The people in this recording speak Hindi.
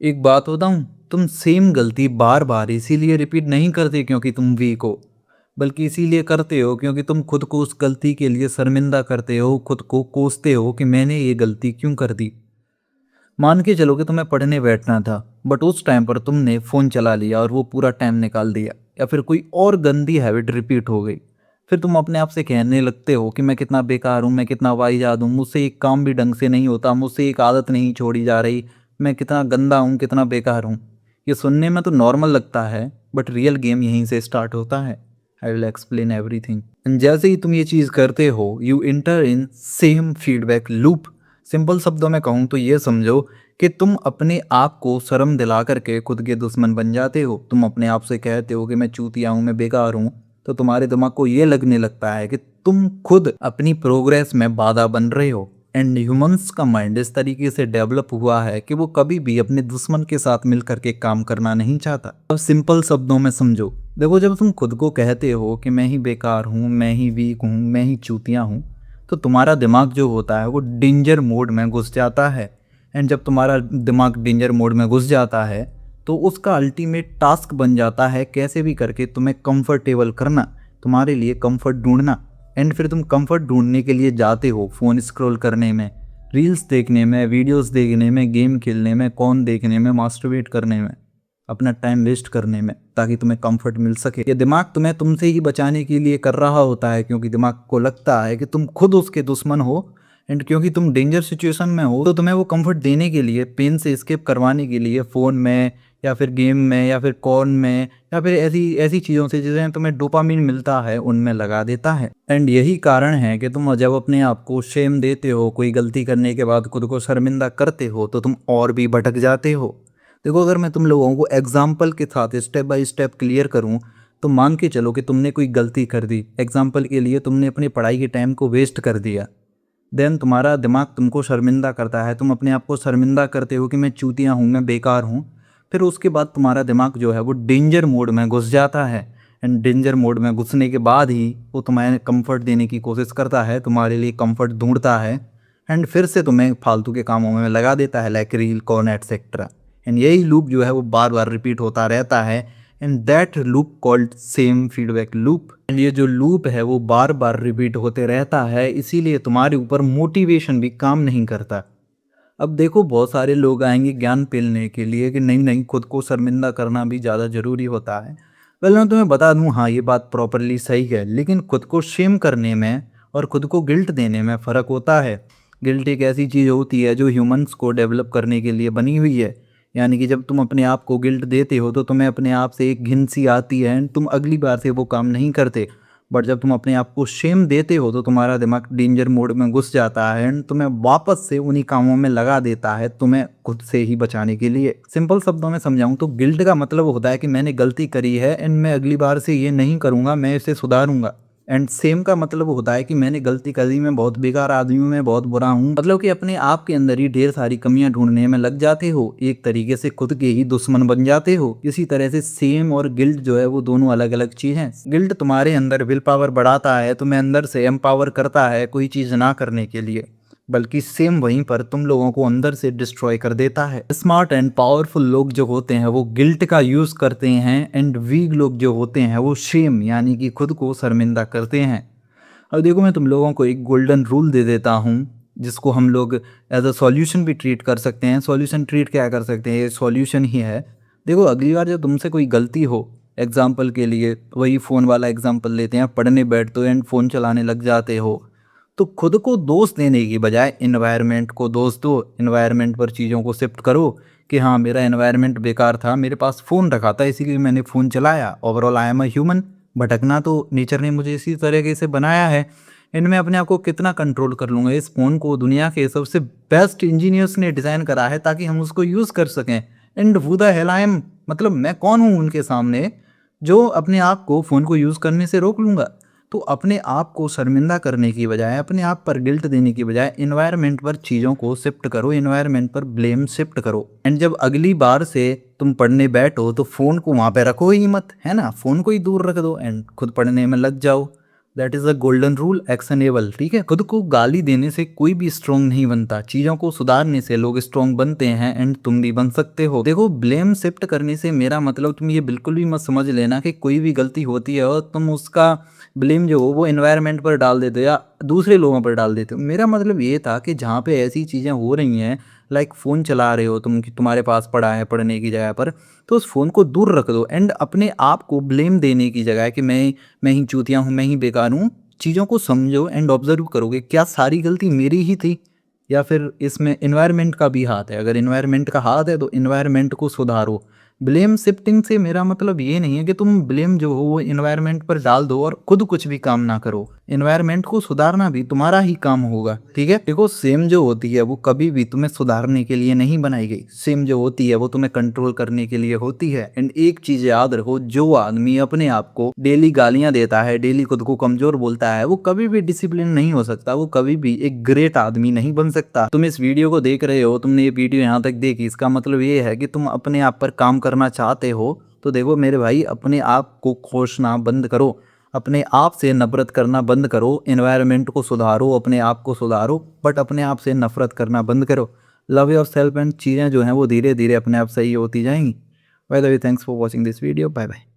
एक बात बताऊँ, तुम सेम गलती बार-बार इसीलिए रिपीट नहीं करते क्योंकि तुम वीक हो, बल्कि इसीलिए करते हो क्योंकि तुम खुद को उस गलती के लिए शर्मिंदा करते हो, खुद को कोसते हो कि मैंने ये गलती क्यों कर दी। मान के चलो कि तुम्हें पढ़ने बैठना था, बट उस टाइम पर तुमने फ़ोन चला लिया और वो पूरा टाइम निकाल दिया, या फिर कोई और गंदी हैबिट रिपीट हो गई। फिर तुम अपने आप से कहने लगते हो कि मैं कितना बेकार हूँ, मैं कितना वाहियात हूँ, मुझसे एक काम भी ढंग से नहीं होता, मुझसे एक आदत नहीं छोड़ी जा रही, मैं कितना गंदा हूँ, कितना बेकार हूँ। ये सुनने में तो नॉर्मल लगता है, बट रियल गेम यहीं से स्टार्ट होता है। I will explain everything. And जैसे ही तुम ये चीज़ करते हो, you inter in same feedback loop. Simple शब्दों में कहूँ तो ये समझो कि तुम अपने आप को शर्म दिला करके खुद के दुश्मन बन जाते हो। तुम अपने आप से कहते हो कि मैं चूतिया हूँ, मैं बेकार हूँ, तो तुम्हारे दिमाग को ये लगने लगता है कि तुम खुद अपनी प्रोग्रेस में बाधा बन रहे हो। एंड ह्यूमंस का माइंड इस तरीके से डेवलप हुआ है कि वो कभी भी अपने दुश्मन के साथ मिल करके काम करना नहीं चाहता। अब सिंपल शब्दों में समझो, देखो जब तुम खुद को कहते हो कि मैं ही बेकार हूँ, मैं ही वीक हूँ, मैं ही चूतिया हूँ, तो तुम्हारा दिमाग जो होता है वो डेंजर मोड में घुस जाता है। एंड जब तुम्हारा दिमाग डेंजर मोड में घुस जाता है तो उसका अल्टीमेट टास्क बन जाता है कैसे भी करके तुम्हें कंफर्टेबल करना, तुम्हारे लिए कंफर्ट ढूंढना। एंड फिर तुम कंफर्ट ढूंढने के लिए जाते हो फ़ोन स्क्रॉल करने में, रील्स देखने में, वीडियोस देखने में, गेम खेलने में, कौन देखने में, मास्टरबेट करने में, अपना टाइम वेस्ट करने में, ताकि तुम्हें कंफर्ट मिल सके। ये दिमाग तुम्हें तुमसे ही बचाने के लिए कर रहा होता है, क्योंकि दिमाग को लगता है कि तुम खुद उसके दुश्मन हो। एंड क्योंकि तुम डेंजर सिचुएशन में हो, तो तुम्हें वो कंफर्ट देने के लिए, पेन से एस्केप करवाने के लिए फ़ोन में या फिर गेम में या फिर कॉर्न में या फिर ऐसी ऐसी चीज़ों से जिसमें तुम्हें डोपामिन मिलता है, उनमें लगा देता है। एंड यही कारण है कि तुम जब अपने आप को शेम देते हो, कोई गलती करने के बाद खुद को शर्मिंदा करते हो, तो तुम और भी भटक जाते हो। देखो अगर मैं तुम लोगों को एग्जाम्पल के साथ स्टेप बाय स्टेप क्लियर करूं, तो मान के चलो कि तुमने कोई गलती कर दी। एग्जाम्पल के लिए तुमने अपनी पढ़ाई के टाइम को वेस्ट कर दिया। देन तुम्हारा दिमाग तुमको शर्मिंदा करता है, तुम अपने आप को शर्मिंदा करते हो कि मैं चूतिया हूँ, मैं बेकार हूँ। फिर उसके बाद तुम्हारा दिमाग जो है वो डेंजर मोड में घुस जाता है। एंड डेंजर मोड में घुसने के बाद ही वो तुम्हें कंफर्ट देने की कोशिश करता है, तुम्हारे लिए कंफर्ट ढूंढता है। एंड फिर से तुम्हें फालतू के कामों में लगा देता है, like reel, corn etcetera. And यही लूप जो है वो बार बार रिपीट होता रहता है। And that loop called same feedback loop. And ये जो लूप है वो बार बार रिपीट होते रहता है, इसीलिए तुम्हारे ऊपर मोटिवेशन भी काम नहीं करता। अब देखो बहुत सारे लोग आएंगे ज्ञान पेलने के लिए कि नहीं नहीं, खुद को शर्मिंदा करना भी ज़्यादा ज़रूरी होता है। पहले मैं तुम्हें बता दूं, हाँ ये बात प्रॉपरली सही है, लेकिन खुद को शेम करने में और खुद को गिल्ट देने में फ़र्क होता है। गिल्ट एक ऐसी चीज़ होती है जो ह्यूमंस को डेवलप करने के लिए बनी हुई है। यानी कि जब तुम अपने आप को गिल्ट देते हो तो तुम्हें अपने आप से एक घिन सी आती है एंड तुम अगली बार से वो काम नहीं करते। बट जब तुम अपने आप को शेम देते हो तो तुम्हारा दिमाग डेंजर मोड में घुस जाता है एंड तुम्हें वापस से उन्हीं कामों में लगा देता है, तुम्हें खुद से ही बचाने के लिए। सिंपल शब्दों में समझाऊं तो गिल्ट का मतलब होता है कि मैंने गलती करी है एंड मैं अगली बार से ये नहीं करूंगा, मैं इसे सुधारूंगा। एंड सेम का मतलब होता है कि मैंने गलती करी, मैं बहुत बेकार आदमी हूँ, मैं बहुत बुरा हूँ। मतलब कि अपने आप के अंदर ही ढेर सारी कमियां ढूंढने में लग जाते हो, एक तरीके से खुद के ही दुश्मन बन जाते हो। इसी तरह से सेम और गिल्ट जो है वो दोनों अलग अलग चीज हैं। गिल्ट तुम्हारे अंदर विल पावर बढ़ाता है, तुम्हें अंदर से एम्पावर करता है कोई चीज ना करने के लिए, बल्कि सेम वहीं पर तुम लोगों को अंदर से डिस्ट्रॉय कर देता है। स्मार्ट एंड पावरफुल लोग जो होते हैं वो गिल्ट का यूज करते हैं, एंड वीक लोग जो होते हैं वो शेम यानी कि खुद को शर्मिंदा करते हैं। अब देखो मैं तुम लोगों को एक गोल्डन रूल दे देता हूँ, जिसको हम लोग एज अ सॉल्यूशन भी ट्रीट कर सकते हैं। सॉल्यूशन ट्रीट क्या कर सकते हैं, ये सॉल्यूशन ही है। देखो अगली बार जब तुमसे कोई गलती हो, एग्जाम्पल के लिए वही फ़ोन वाला एग्जाम्पल लेते हैं, पढ़ने बैठते हो एंड फ़ोन चलाने लग जाते हो, तो खुद को दोष देने की बजाय इन्वायरमेंट को दोष दो। इन्वायरमेंट पर चीज़ों को शिफ्ट करो कि हाँ मेरा इन्वायरमेंट बेकार था, मेरे पास फ़ोन रखा था इसीलिए मैंने फ़ोन चलाया। Overall I am a human. भटकना तो नेचर ने मुझे इसी तरीके से बनाया है। इनमें अपने आप को कितना कंट्रोल कर लूँगा। इस फ़ोन को दुनिया के सबसे बेस्ट इंजीनियर्स ने डिज़ाइन करा है ताकि हम उसको यूज़ कर सकें। And who the hell I am, मतलब मैं कौन हूँ उनके सामने जो अपने आप को फ़ोन को यूज़ करने से रोक लूँगा। तो अपने आप को शर्मिंदा करने की बजाय, अपने आप पर गिल्ट देने की बजाय इन्वायरमेंट पर चीज़ों को शिफ्ट करो, इन्वायरमेंट पर ब्लेम शिफ्ट करो। एंड जब अगली बार से तुम पढ़ने बैठो तो फ़ोन को वहाँ पे रखो ही मत, है ना, फ़ोन को ही दूर रख दो एंड खुद पढ़ने में लग जाओ। That is a golden rule, actionable. ठीक है, खुद को गाली देने से कोई भी स्ट्रांग नहीं बनता, चीजों को सुधारने से लोग स्ट्रांग बनते हैं एंड तुम भी बन सकते हो। देखो, ब्लेम शिफ्ट करने से मेरा मतलब तुम ये बिल्कुल भी मत समझ लेना कि कोई भी गलती होती है और तुम उसका ब्लेम जो हो वो एनवायरनमेंट पर डाल देते हो या दूसरे लोगों पर डाल देते हो। मेरा मतलब ये था कि जहाँ पे ऐसी चीज़ें हो रही हैं, लाइक फ़ोन चला रहे हो तुम कि तुम्हारे पास पड़ा है पढ़ने की जगह पर, तो उस फ़ोन को दूर रख दो एंड अपने आप को ब्लेम देने की जगह कि मैं ही चूतिया हूँ, मैं ही बेकार हूँ, चीज़ों को समझो एंड ऑब्जर्व करोगे क्या सारी गलती मेरी ही थी या फिर इसमें एनवायरनमेंट का भी हाथ है। अगर एनवायरनमेंट का हाथ है तो एनवायरनमेंट को सुधारो। ब्लेम शिफ्टिंग से मेरा मतलब ये नहीं है कि तुम ब्लेम जो हो वो एनवायरनमेंट पर डाल दो और खुद कुछ भी काम ना करो। एनवायरनमेंट को सुधारना भी तुम्हारा ही काम होगा। ठीक है, देखो सेम जो होती है वो कभी भी तुम्हें सुधारने के लिए नहीं बनाई गई, सेम जो होती है वो तुम्हें कंट्रोल करने के लिए होती है। एंड एक चीज याद रखो, जो आदमी अपने आप को डेली गालियां देता है, डेली खुद को कमजोर बोलता है, वो कभी भी डिसिप्लिन नहीं हो सकता, वो कभी भी एक ग्रेट आदमी नहीं बन सकता। तुम इस वीडियो को देख रहे हो, तुमने ये वीडियो यहाँ तक देखी, इसका मतलब ये है कि तुम अपने आप पर काम करना चाहते हो। तो देखो मेरे भाई, अपने आप को कोसना बंद करो, अपने आप से नफरत करना बंद करो, एनवायरनमेंट को सुधारो, अपने आप को सुधारो, बट अपने आप से नफरत करना बंद करो। लव योर सेल्फ एंड चीज़ें जो हैं वो धीरे धीरे अपने आप सही होती जाएंगी। By the way, thanks for watching this video, bye bye.